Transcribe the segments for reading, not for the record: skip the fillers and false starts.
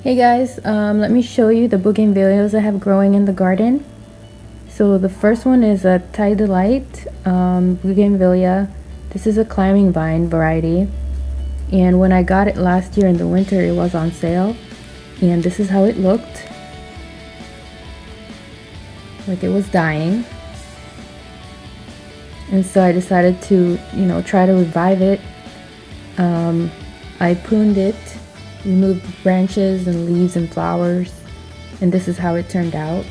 Hey guys, let me show you the bougainvilleas I have growing in the garden. So the first one is a Thai Delight bougainvillea. This is a climbing vine variety, and when I got it last year in the winter it was on sale, and this is how it looked. Like it was dying, and so I decided to try to revive it. I pruned it, removed branches and leaves and flowers, and this is how it turned out.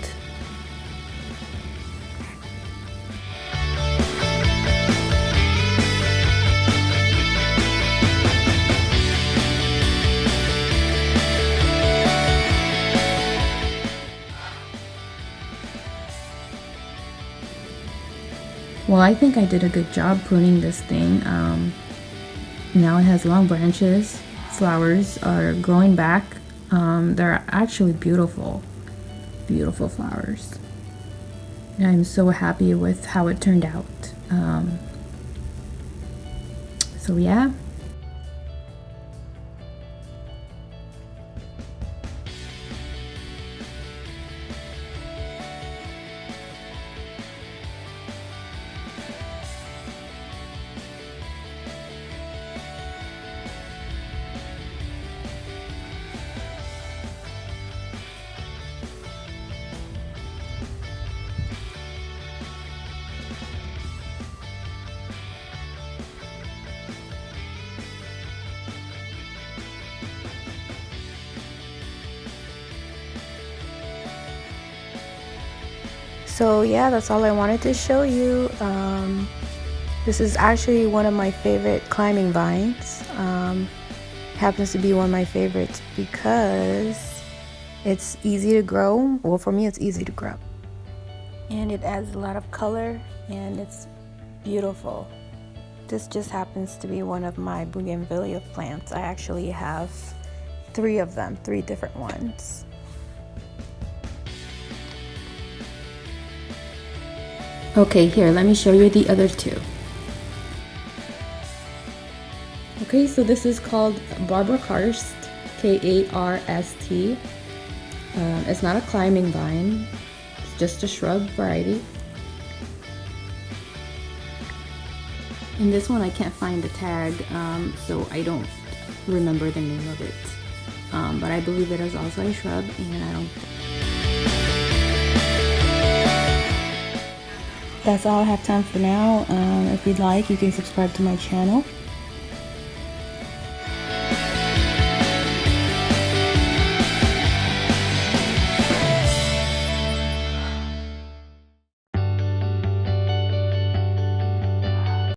Well, I think I did a good job pruning this thing. Now it has long branches, flowers are growing back. They're actually beautiful, beautiful flowers. And I'm so happy with how it turned out. So yeah. So yeah, that's all I wanted to show you. This is actually one of my favorite climbing vines. Happens to be one of my favorites because it's easy to grow. Well, for me it's easy to grow. And it adds a lot of color and it's beautiful. This just happens to be one of my bougainvillea plants. I actually have 3 of them, 3 different ones. Okay, here, let me show you the other 2. Okay, so this is called Karst, K-A-R-S-T. It's not a climbing vine, it's just a shrub variety. And this one I can't find the tag, so I don't remember the name of it. But I believe it is also a shrub, and I don't... That's all I have time for now. If you'd like, you can subscribe to my channel.